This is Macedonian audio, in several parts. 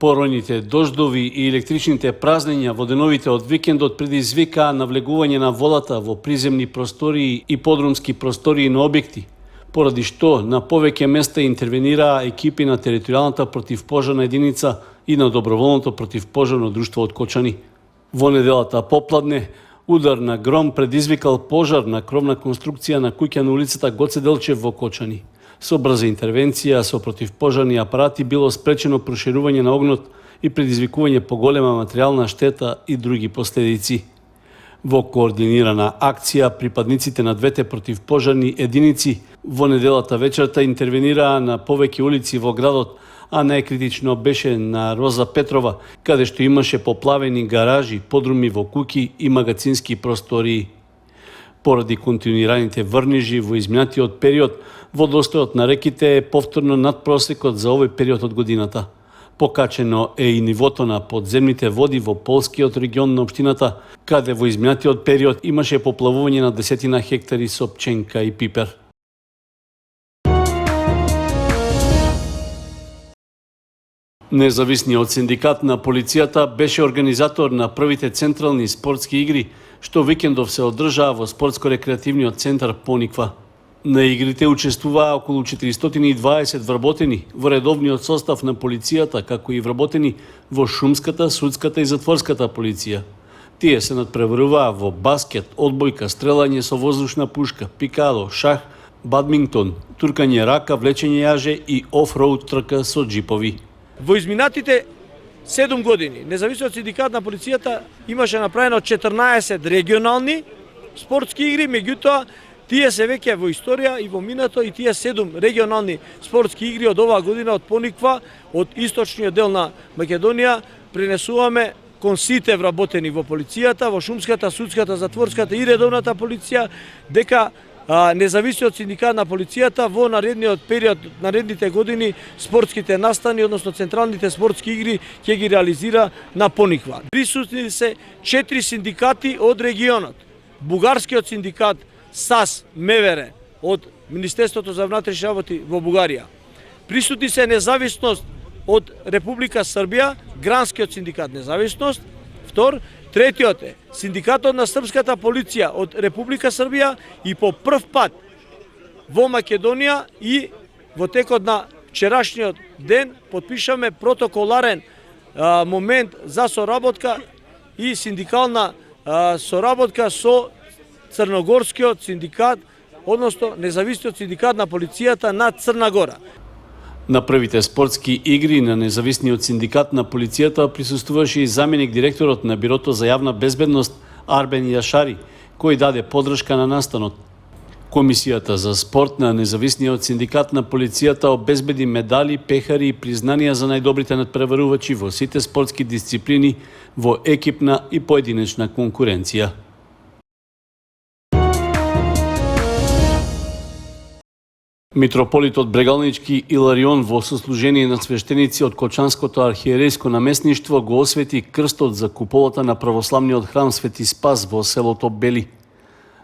Поројните дождови и електричните празнења во деновите од викендот предизвикаа навлегување на водата во приземни простории и подрумски простории на објекти, поради што на повеќе места интервенираа екипи на територијалната противпожарна единица и на доброволното противпожарно друштво од Кочани. Во неделата попладне, удар на гром предизвикал пожар на кровна конструкција на куќа на улицата Гоце Делчев во Кочани. Со брза интервенција со противпожарни апарати било спречено проширување на огнот и предизвикување поголема материјална штета и други последици. Во координирана акција, припадниците на двете противпожарни единици во неделата вечерта интервенираа на повеќе улици во градот, а најкритично беше на Роза Петрова, каде што имаше поплавени гаражи, подруми во куќи и магацински простории. Поради континуираните врнежи во изминатиот период, водостојот на реките е повторно над просекот за овој период од годината. Покачено е и нивото на подземните води во полскиот регион на општината, каде во изминатиот период имаше поплавување на десетина хектари со пченка и пипер. Независниот синдикат на полицијата беше организатор на првите централни спортски игри, што викендов се одржаа во спортско-рекреативниот центар Пониква. На игрите учествуваа околу 420 вработени во редовниот состав на полицијата, како и вработени во шумската, судската и затворската полиција. Тие се надпреваруваа во баскет, одбојка, стрелање со воздушна пушка, пикадо, шах, бадминтон, туркање рака, влечење јаже и офроуд трка со джипови. Во изминатите 7 години Независниот синдикат на полицијата имаше направено 14 регионални спортски игри, меѓутоа тие се веќе во историја и во минато и тие 7 регионални спортски игри од оваа година од Пониква, од источниот дел на Македонија, пренесуваме кон сите вработени во полицијата, во шумската, судската, затворската и редовната полиција, дека Независниот синдикат на полицијата во наредниот период, наредните години, спортските настани, односно централните спортски игри, ќе ги реализира на Пониква. Присутни се 4 синдикати од регионот. Бугарскиот синдикат САС МВР од Министерството за внатрешни работи во Бугарија. Присутни се Независност од Република Србија, Гранскиот синдикат Независност. Третиот е Синдикатот на српската полиција од Република Србија и по прв пат во Македонија и во текот на вчерашниот ден потпишаме протоколарен момент за соработка и синдикална соработка со Црногорскиот синдикат, односно Независниот синдикат на полицијата на Црна Гора. На првите спортски игри на Независниот синдикат на полицијата присуствуваше и заменик директорот на Бирото за јавна безбедност Арбен Јашари, кој даде поддршка на настанот. Комисијата за спорт на Независниот синдикат на полицијата обезбеди медали, пехари и признанија за најдобрите надпреварувачи во сите спортски дисциплини во екипна и поединечна конкуренција. Митрополитот Брегалнички Иларион во сослужение на свештеници од Кочанското архиерејско наместништво го освети крстот за куполата на православниот храм Свети Спас во селото Бели.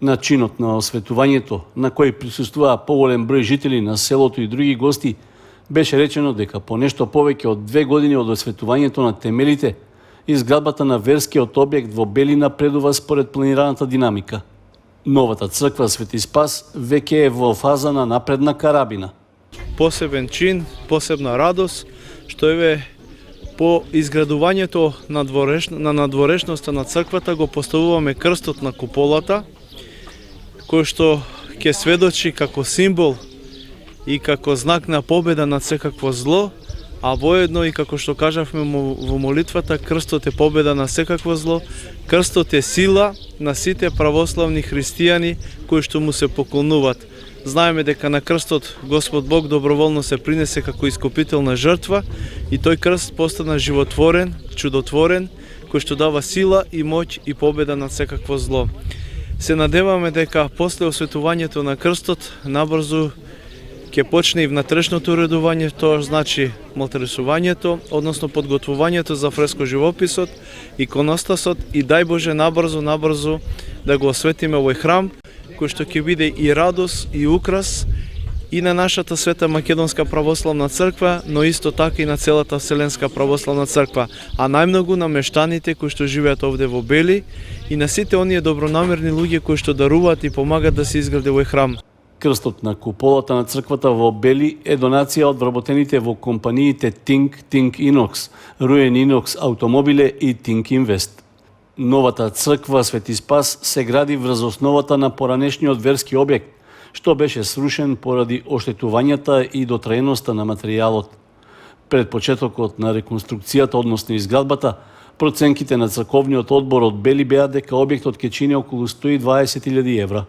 На чинот на осветувањето, на кој присуствуваа поголем број жители на селото и други гости, беше речено дека по нешто повеќе од 2 години од осветувањето на темелите, изградбата на верскиот објект во Бели напредува според планираната динамика. Новата црква Свети Спас веќе е во фаза на напредна карабина. Посебен чин, посебна радост, што еве по изградувањето на надворешноста на црквата го поставуваме крстот на куполата, кој што ќе сведочи како символ и како знак на победа над секакво зло, а воедно и како што кажавме во молитвата, крстот е победа на секакво зло, крстот е сила на сите православни христијани кои што му се поклонуваат. Знаеме дека на крстот Господ Бог доброволно се принесе како искупителна жртва и тој крст постана животворен, чудотворен, кој што дава сила и моќ и победа над секакво зло. Се надеваме дека после осветувањето на крстот набрзо ќе почне и внатрешното уредување, тоа значи малтересувањето, односно подготвувањето за фреско живописот, иконостасот и дај Боже набрзо да го осветиме овој храм, кој што ќе биде и радост и украс и на нашата Света Македонска православна црква, но исто така и на целата Вселенска православна црква, а најмногу на мештаните кои што живеат овде во Бели и на сите оние добронамерни луѓе кои што даруваат и помагат да се изгради овој храм. Крстот на куполата на црквата во Бели е донација од вработените во компаниите Think Inox, Ruен Inox Автомобиле и Think Invest. Новата црква Свети Спас се гради врз основата на поранешниот верски објект, што беше срушен поради оштетувањата и дотраеноста на материјалот. Пред почетокот на реконструкцијата, односно изградбата, проценките на црковниот одбор од Бели беа дека објектот ќе чини околу 120.000 евра.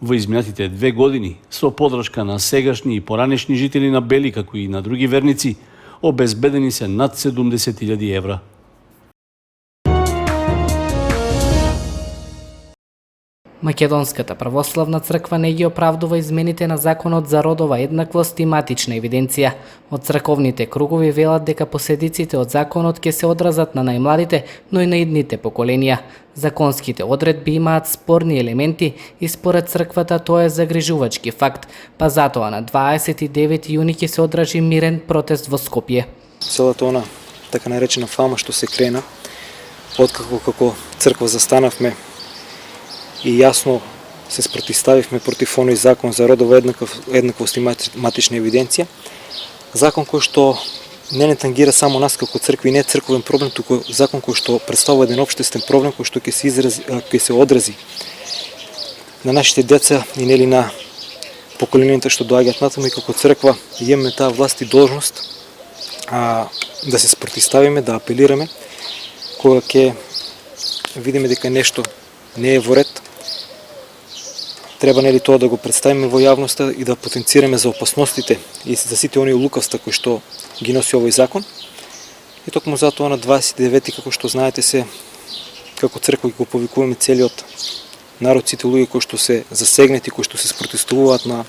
Во изминатите 2 години, со подршка на сегашни и поранешни жители на Бели, како и на други верници, обезбедени се над 70.000 евра. Македонската православна црква не ги оправдува измените на законот за родова еднаквост и матична евиденција. Од црковните кругови велат дека последиците од законот ќе се одразат на најмладите, но и на идните поколенија. Законските одредби имаат спорни елементи и според црквата тоа е загрижувачки факт, па затоа на 29 јуни ќе се одржи мирен протест во Скопје. Целата она така наречена фама што се крена, откако како црква застанавме и јасно се спротивставивме против оној закон за родова еднаквост и матична евиденција, закон кој што не тангира само нас како црква и не е црковен проблем, туку закон кој што представува еден општествен проблем кој што ќе се одрази на нашите деца и нели на поколенијата што доаѓаат натаму, и како црква имаме таа власт и должност да се спротивставиме, да апелираме кога ќе видиме дека нешто не е во ред. Треба нели тоа да го представиме во јавноста и да потенцираме за опасностите и за сите оние лукавства кои што ги носи овој закон. И токму затоа на 29 како што знаете се како црква го повикуваме целиот народ, сите луѓе кои што се засегнати, кои што се спротивуваат на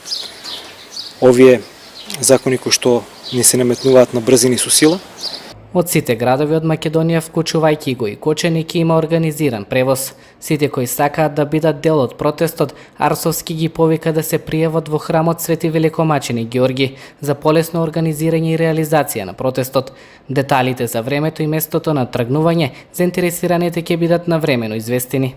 овие закони кои што не се наметнуваат на брзина и со сила. Од сите градови од Македонија, вклучувајќи го и Коченик, има организиран превоз. Сите кои сакаат да бидат дел од протестот, Арсовски ги повика да се пријават во храмот Свети Великомаченик Ѓорги за полесно организирање и реализација на протестот. Деталите за времето и местото на тргнување заинтересираните ќе бидат навремено известени.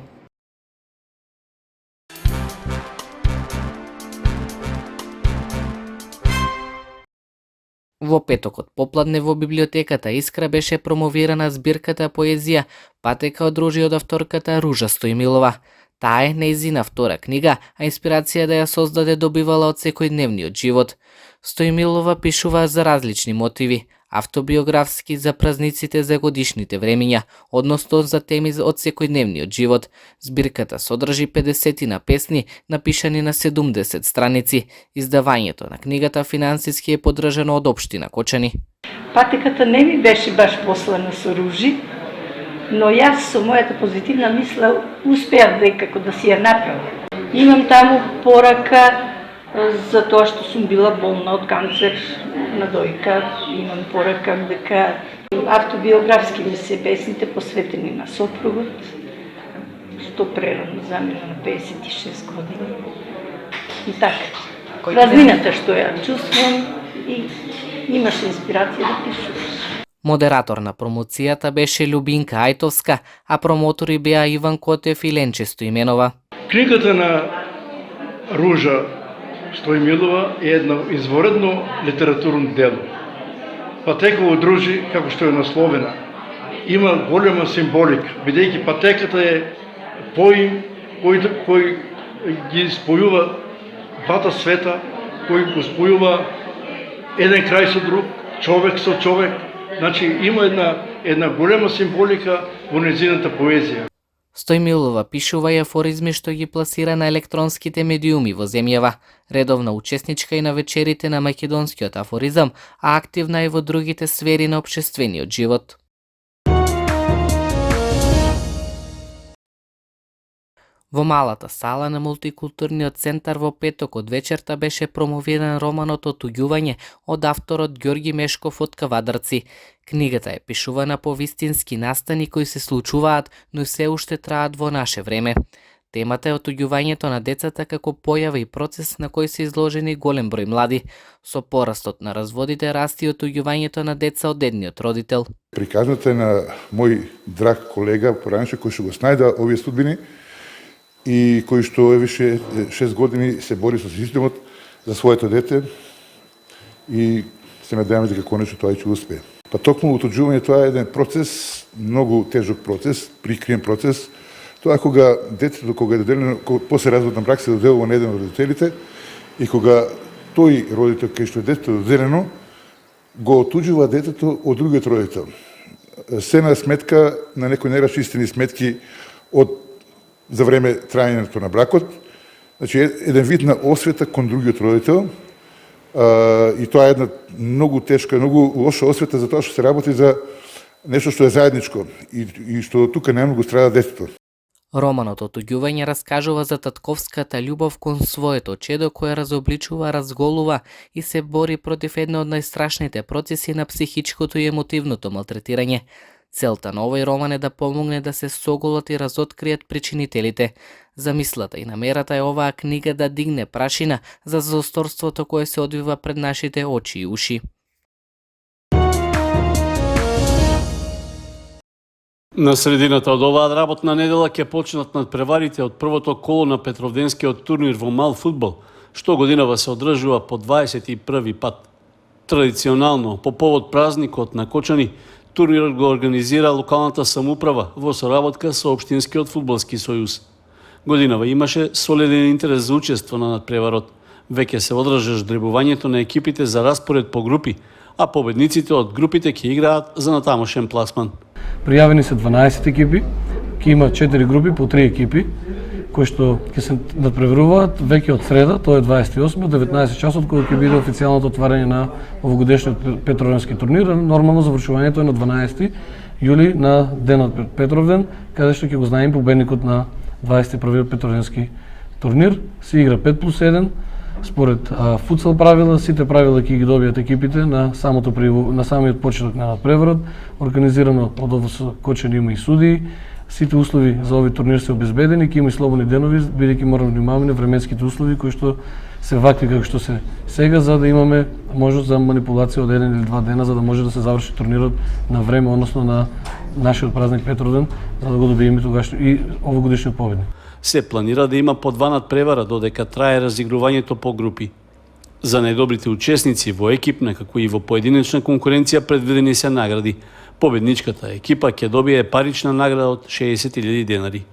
Во петокот попладне во библиотеката Искра беше промовирана збирката поезија Патека од ружи од авторката Ружа Стојмилова. Таа е нејзина втора книга, а инспирација да ја создаде добивала од секојдневниот живот. Стојмилова пишува за различни мотиви, автобиографски за празниците за годишните времиња, односно за теми од секојдневниот живот. Збирката содржи 50 песни, напишани на 70 страници. Издавањето на книгата финансиски е поддржано од општина Кочани. Патеката не ми беше баш послана со ружи, но јас со мојата позитивна мисла успеав некако да си ја направам. Имам таму порака за тоа што сум била болна од канцер на дојка. Имам порака дека автобиографски ми се песните посветени на сопругот, што прерано замина на 56 години. И така, празнината што ја чувствувам и имаш инспирација да пишуваш. Модератор на промоцијата беше Љубинка Ајтовска, а промотори беа Иван Котев и Ленче Стојменова. Книгата на Ружа Стојмилова е едно изворедно литературно дело. Патека од ружи, како што е насловена, има голема символика, бидејќи патеката е поим кој ги спојува двата света, кој го спојува еден крај со друг, човек со човек. Значи има една голема символика во нејзината поезија. Стојмилова пишува и афоризми што ги пласира на електронските медиуми во земјава. Редовна учесничка и на вечерите на македонскиот афоризам, а активна и во другите сфери на општествениот живот. Во малата сала на мултикултурниот центар во петокот вечерта беше промовиран романот Отуѓување од авторот Ѓорги Мешков од Кавадарци. Книгата е пишувана по вистински настани кои се случуваат, но се уште траат во наше време. Темата е отуѓувањето на децата како појава и процес на кој се изложени голем број млади. Со порастот на разводите расти и отуѓувањето на деца од едниот родител. Приказната е на мој драг колега поранеше кој што го снајда овие судбини и кој што е више 6 години се бори со системот за своето дете и се надеваме дека конечно тоа ќе успее. Па токму отуѓување тоа е еден процес, многу тежок процес, прикриен процес. Тоа кога детето кога е доделено, после разводна брак се доделува на еден од родителите и кога тој родител кај што е детето доделено го отуѓува детето од другиот родител. Се на сметка на некои нерасчистени сметки за време трајањето на бракот. Значи еден вид на освета кон другиот родител. И тоа е една многу тешка, многу лоша освета за тоа што се работи за нешто што е заедничко и што тука најмногу страда детето. Романот Отуѓување раскажува за татковската љубов кон своето чедо кое разобличува, разголува и се бори против една од најстрашните процеси на психичкото и емотивното малтретирање. Целта на овој роман е да помогне да се соголат и разоткријат причинителите. Замислата и намерата е оваа книга да дигне прашина за злосторството кое се одвива пред нашите очи и уши. На средината од оваа работна недела ќе почнат надпреварите од првото коло на Петровденскиот турнир во мал фудбал, што годинава се одржува по 21 пат. Традиционално, по повод празникот на Кочани, турнирот го организира локалната самоуправа во соработка со Општинскиот фудбалски сојуз. Годинава имаше солиден интерес за учество на надпреварот. Веќе се одржа ждребувањето на екипите за распоред по групи, а победниците од групите ќе играат за натамошен пласман. Пријавени се 12 екипи, ќе има 4 групи по 3 екипи, кои што ќе се надпреваруваат веќе од среда, тоа е 28 19 часот кога ќе биде официјалното отварање на овогодишниот Петровденски турнир. Нормално завршувањето е на 12 јули на денот Петровден, каде што ќе го знаеме победникот на 21-виот Петровденски турнир. Се игра 5+1 според футсал правила, сите правила ќе ги добијат екипите на самиот почеток на надпреварот, организирано од ОВС Кочани има и судии. Сите услови за овој турнир се обезбедени, ќе има и слободни денови, бидејќи мораме да внимаваме на временските услови кои што се вакви како што се сега, за да имаме можност за манипулација од 1 или 2 дена, за да може да се заврши турнирот на време, односно на нашиот празник Петровден, за да го добиеме тогаш и овогодишниот победник. Се планира да има по 2 надпревара додека трае разигрувањето по групи. За најдобрите учесници во екипна како и во поединечна конкуренција предвидени се награди. Победничката екипа ќе добие парична награда од 60.000 денари.